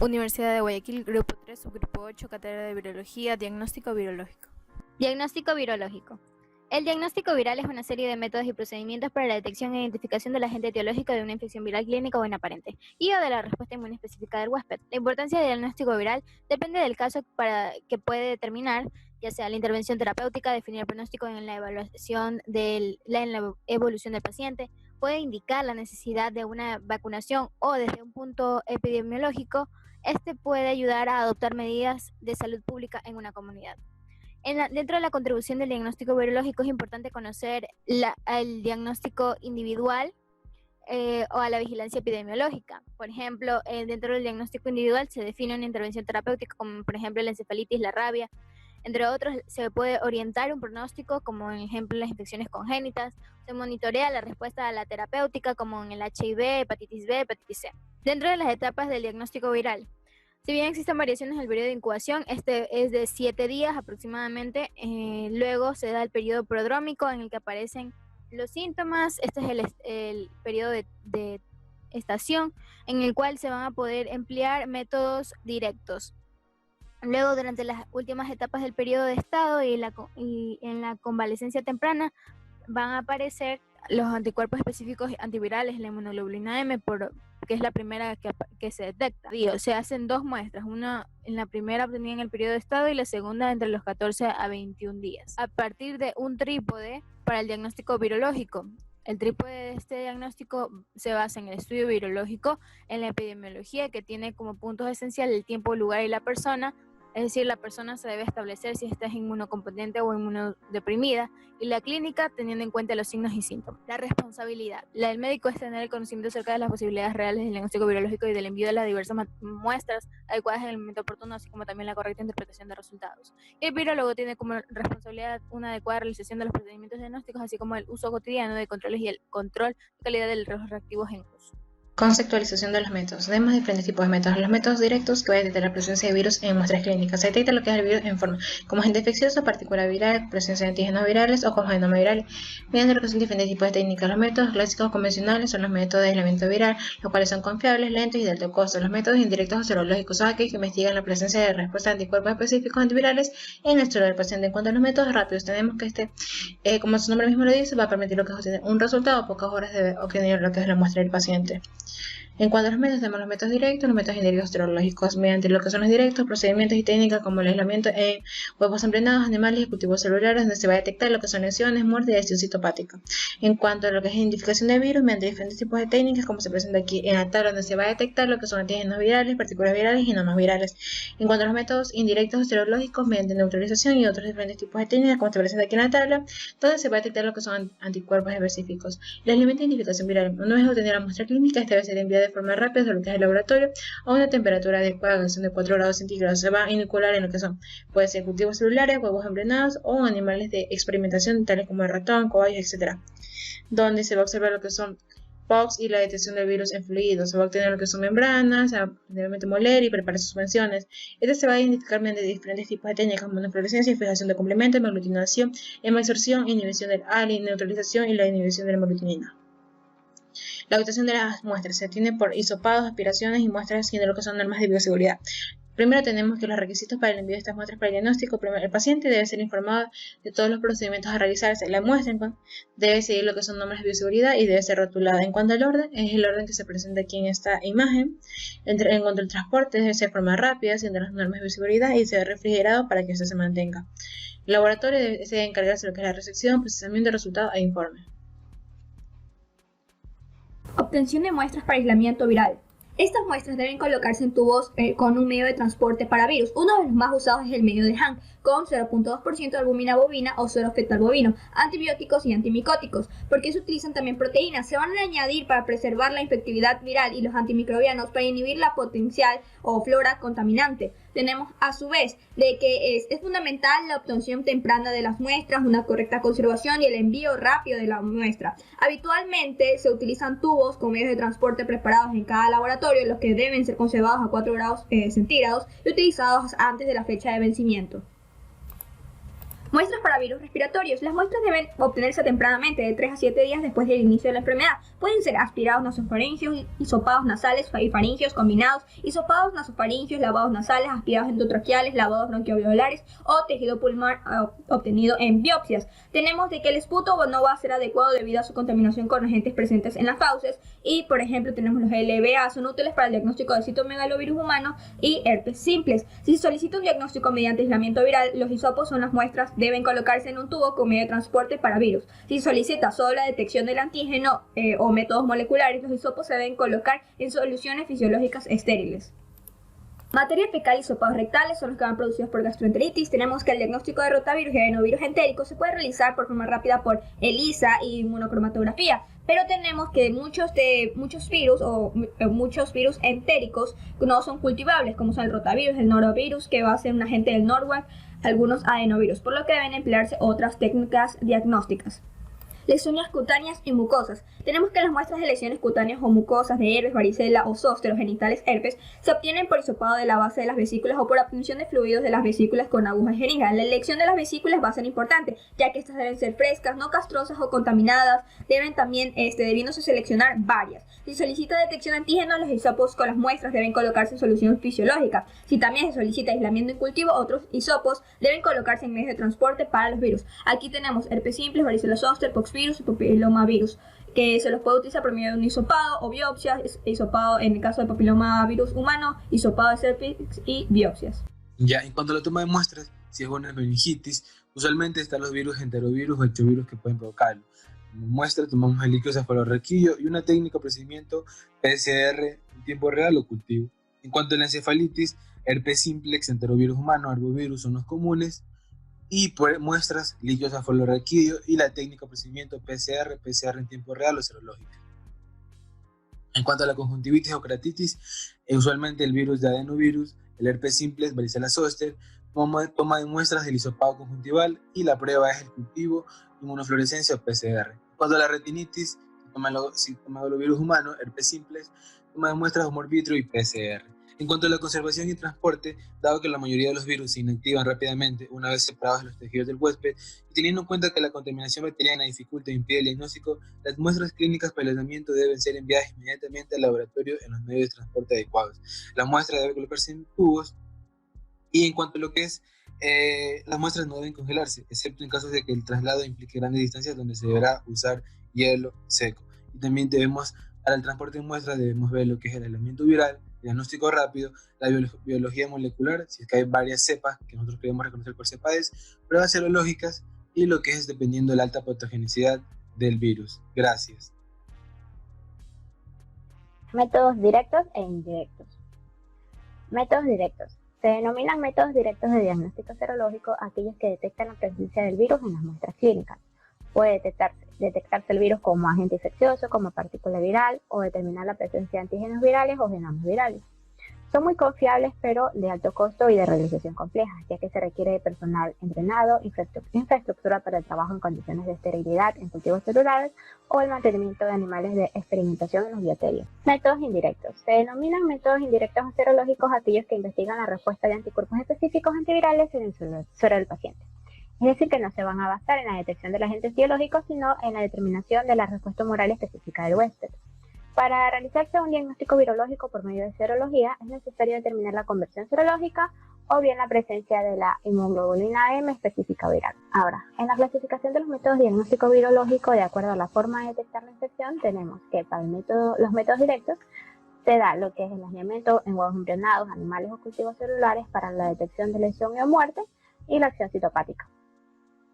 Universidad de Guayaquil, Grupo 3, Subgrupo 8, Cátedra de Virología, Diagnóstico Virológico. Diagnóstico virológico. El diagnóstico viral es una serie de métodos y procedimientos para la detección e identificación del agente etiológico de una infección viral clínica o inaparente y o de la respuesta inmune específica del huésped. La importancia del diagnóstico viral depende del caso para que puede determinar, ya sea la intervención terapéutica, definir el pronóstico en la evaluación en la evolución del paciente, puede indicar la necesidad de una vacunación o desde un punto epidemiológico, este puede ayudar a adoptar medidas de salud pública en una comunidad. Dentro de la contribución del diagnóstico virológico es importante conocer el diagnóstico individual o a la vigilancia epidemiológica. Por ejemplo, dentro del diagnóstico individual se define una intervención terapéutica como por ejemplo la encefalitis, la rabia. Entre otros, se puede orientar un pronóstico como en ejemplo las infecciones congénitas. Se monitorea la respuesta a la terapéutica como en el HIV, hepatitis B, hepatitis C. Dentro de las etapas del diagnóstico viral, si bien existen variaciones en el periodo de incubación, este es de 7 días aproximadamente. Luego se da el periodo prodrómico en el que aparecen los síntomas. Este es el periodo de estación en el cual se van a poder emplear métodos directos. Luego, durante las últimas etapas del periodo de estado y en la convalecencia temprana, van a aparecer los anticuerpos específicos antivirales, la inmunoglobulina M, que es la primera que se detecta. Se hacen 2 muestras, una en la primera obtenida en el periodo de estado y la segunda entre los 14 a 21 días. A partir de un trípode para el diagnóstico virológico. El trípode de este diagnóstico se basa en el estudio virológico, en la epidemiología, que tiene como puntos esenciales el tiempo, lugar y la persona. Es decir, la persona se debe establecer si esta es inmunocompetente o inmunodeprimida, y la clínica teniendo en cuenta los signos y síntomas. La responsabilidad. La del médico es tener el conocimiento acerca de las posibilidades reales del diagnóstico virológico y del envío de las diversas muestras adecuadas en el momento oportuno, así como también la correcta interpretación de resultados. Y el virólogo tiene como responsabilidad una adecuada realización de los procedimientos diagnósticos, así como el uso cotidiano de controles y el control de calidad de los reactivos en uso. Conceptualización de los métodos. Tenemos diferentes tipos de métodos. Los métodos directos, que va a detectar la presencia de virus en muestras clínicas. Se detecta lo que es el virus en forma como agente infeccioso, partícula viral, presencia de antígenos virales o como genoma viral, mediante lo que son diferentes tipos de técnicas. Los métodos clásicos convencionales son los métodos de aislamiento viral, los cuales son confiables, lentos y de alto costo. Los métodos indirectos o serológicos son aquellos que investigan la presencia de respuestas de anticuerpos específicos antivirales en el suelo del paciente. En cuanto a los métodos rápidos, tenemos que como su nombre mismo lo dice, va a permitir lo que es obtener un resultado a pocas horas de obtener lo que es la muestra del paciente. En cuanto a los métodos, tenemos los métodos directos, los métodos indirectos serológicos, mediante lo que son los directos, procedimientos y técnicas como el aislamiento en huevos embrionados, animales y cultivos celulares, donde se va a detectar lo que son lesiones, muerte y lesión citopática. En cuanto a lo que es identificación de virus, mediante diferentes tipos de técnicas, como se presenta aquí en la tabla, donde se va a detectar lo que son antígenos virales, partículas virales y genomas virales. En cuanto a los métodos indirectos serológicos, mediante neutralización y otros diferentes tipos de técnicas, como se presenta aquí en la tabla, donde se va a detectar lo que son anticuerpos específicos. El aislamiento de identificación viral, una vez obtenida la muestra clínica, esta debe ser enviada de forma rápida de lo que es el laboratorio a una temperatura adecuada, que son de 4 grados centígrados. Se va a inocular en lo que son, puede ser cultivos celulares, huevos embrionados o animales de experimentación, tales como el ratón, caballos, etc. Donde se va a observar lo que son POX y la detección del virus en fluidos. Se va a obtener lo que son membranas, generalmente moler y preparar suspensiones. Este se va a identificar mediante diferentes tipos de técnicas como monofluorescencia, fijación de complementos, hemaglutinación, hemaabsorción, inhibición del ALI, neutralización y la inhibición de la hemaglutinina. La obtención de las muestras se tiene por hisopados, aspiraciones y muestras siguiendo lo que son normas de bioseguridad. Primero tenemos que los requisitos para el envío de estas muestras para el diagnóstico. Primero, el paciente debe ser informado de todos los procedimientos a realizarse. La muestra debe seguir lo que son normas de bioseguridad y debe ser rotulada. En cuanto al orden, es el orden que se presenta aquí en esta imagen. En cuanto al transporte, debe ser de forma rápida, siguiendo las normas de bioseguridad y ser refrigerado para que esto se mantenga. El laboratorio debe encargarse de lo que es la recepción, procesamiento de resultados e informe. Obtención de muestras para aislamiento viral. Estas muestras deben colocarse en tubos con un medio de transporte para virus. Uno de los más usados es el medio de Hahn, con 0.2% de albúmina bovina o suero fetal bovino, antibióticos y antimicóticos, porque se utilizan también proteínas. Se van a añadir para preservar la infectividad viral y los antimicrobianos para inhibir la potencial o flora contaminante. Tenemos a su vez de que es fundamental la obtención temprana de las muestras, una correcta conservación y el envío rápido de la muestra. Habitualmente se utilizan tubos con medios de transporte preparados en cada laboratorio, los que deben ser conservados a 4 grados centígrados y utilizados antes de la fecha de vencimiento. Muestras para virus respiratorios. Las muestras deben obtenerse tempranamente, de 3 a 7 días después del inicio de la enfermedad. Pueden ser aspirados nasofaringeos, hisopados nasales y faringeos combinados, hisopados nasofaringeos, lavados nasales, aspirados endotraqueales, lavados bronquiolavares o tejido pulmonar obtenido en biopsias. Tenemos de que el esputo no va a ser adecuado debido a su contaminación con agentes presentes en las fauces. Y, por ejemplo, tenemos los LBA, son útiles para el diagnóstico de citomegalovirus humano y herpes simples. Si se solicita un diagnóstico mediante aislamiento viral, los hisopos son las muestras, deben colocarse en un tubo con medio de transporte para virus. Si se solicita solo la detección del antígeno o métodos moleculares, los hisopos se deben colocar en soluciones fisiológicas estériles. Materia fecal y hisopados rectales son los que van producidos por gastroenteritis. Tenemos que el diagnóstico de rotavirus y adenovirus entéricos se puede realizar por forma rápida por ELISA y inmunocromatografía, pero tenemos que muchos virus entéricos no son cultivables, como son el rotavirus, el norovirus, que va a ser un agente del Norwalk, algunos adenovirus, por lo que deben emplearse otras técnicas diagnósticas. Lesiones cutáneas y mucosas. Tenemos que las muestras de lesiones cutáneas o mucosas de herpes, varicela o zóster o genitales herpes se obtienen por hisopado de la base de las vesículas o por obtención de fluidos de las vesículas con aguja jeringa. La elección de las vesículas va a ser importante, ya que estas deben ser frescas, no castrosas o contaminadas. Deben también, debiéndose seleccionar varias. Si solicita detección de antígenos, los hisopos con las muestras deben colocarse en solución fisiológica. Si también se solicita aislamiento en cultivo, otros hisopos deben colocarse en medios de transporte para los virus. Aquí tenemos herpes simples, varicela zoster, poxvirus y papilomavirus, que se los puede utilizar por medio de un hisopado o biopsias, hisopado en el caso de papilomavirus humano, hisopado de cervix y biopsias. Ya, en cuanto a la toma de muestras, si es una meningitis, usualmente están los virus enterovirus o ectovirus que pueden provocarlo. Como muestra, tomamos el líquido cefalorraquídeo y una técnica o procedimiento PCR en tiempo real o cultivo. En cuanto a la encefalitis, herpes simplex, enterovirus humano, arbovirus son los comunes. Y por muestras, líquido cefalorraquídeo y la técnica o procedimiento PCR en tiempo real o serológica. En cuanto a la conjuntivitis o keratitis, usualmente el virus de adenovirus, el herpes simplex, varicela zoster, toma de muestras del hisopado conjuntival y la prueba es el cultivo, inmunofluorescencia o PCR. En cuanto a la retinitis, citomegalovirus humano, herpes simplex, toma de muestras de humor vitrio y PCR. En cuanto a la conservación y transporte, dado que la mayoría de los virus se inactivan rápidamente una vez separados de los tejidos del huésped, y teniendo en cuenta que la contaminación bacteriana dificulta e impide el diagnóstico, las muestras clínicas para el aislamiento deben ser enviadas inmediatamente al laboratorio en los medios de transporte adecuados. La muestra debe colocarse en tubos, y en cuanto a lo que es, las muestras no deben congelarse, excepto en casos de que el traslado implique grandes distancias donde se deberá usar hielo seco. Y también para el transporte de muestras debemos ver lo que es el aislamiento viral, diagnóstico rápido, la biología molecular, si es que hay varias cepas que nosotros queremos reconocer cuál cepa es, pruebas serológicas y lo que es dependiendo de la alta patogenicidad del virus. Gracias. Métodos directos e indirectos. Métodos directos. Se denominan métodos directos de diagnóstico serológico aquellos que detectan la presencia del virus en las muestras clínicas. Puede detectarse el virus como agente infeccioso, como partícula viral, o determinar la presencia de antígenos virales o genomas virales. Son muy confiables, pero de alto costo y de realización compleja, ya que se requiere de personal entrenado, infraestructura para el trabajo en condiciones de esterilidad en cultivos celulares o el mantenimiento de animales de experimentación en los bioterios. Métodos indirectos. Se denominan métodos indirectos o serológicos aquellos que investigan la respuesta de anticuerpos específicos antivirales en el suero del paciente. Es decir, que no se van a basar en la detección de los agentes biológicos, sino en la determinación de la respuesta humoral específica del huésped. Para realizarse un diagnóstico virológico por medio de serología, es necesario determinar la conversión serológica o bien la presencia de la inmunoglobulina M específica viral. Ahora, en la clasificación de los métodos de diagnóstico virológico, de acuerdo a la forma de detectar la infección, tenemos que para los métodos directos se da lo que es el aislamiento en huevos embrionados, animales o cultivos celulares para la detección de lesión o muerte y la acción citopática.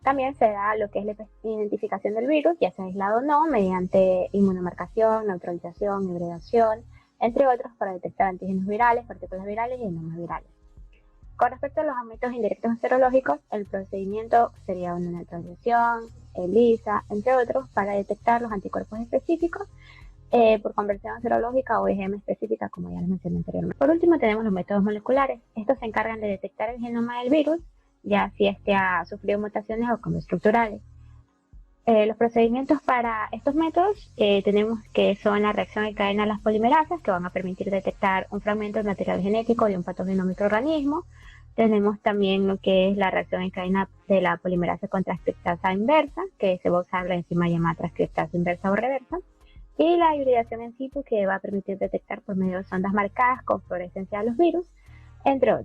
También se da lo que es la identificación del virus, ya sea aislado o no, mediante inmunomarcación, neutralización, hibridación, entre otros, para detectar antígenos virales, partículas virales y genomas virales. Con respecto a los métodos indirectos serológicos, el procedimiento sería una neutralización, ELISA, entre otros, para detectar los anticuerpos específicos por conversión serológica o IgM específica, como ya les mencioné anteriormente. Por último, tenemos los métodos moleculares. Estos se encargan de detectar el genoma del virus, ya si este ha sufrido mutaciones o cambios estructurales. Los procedimientos para estos métodos tenemos que son la reacción en cadena de las polimerasas, que van a permitir detectar un fragmento de material genético de un patógeno microorganismo. Tenemos también lo que es la reacción en cadena de la polimerasa con transcriptasa inversa, que se va a usar la enzima llamada transcriptasa inversa o reversa, y la hibridación in situ, que va a permitir detectar por medio de sondas marcadas con fluorescencia de los virus, entre otros.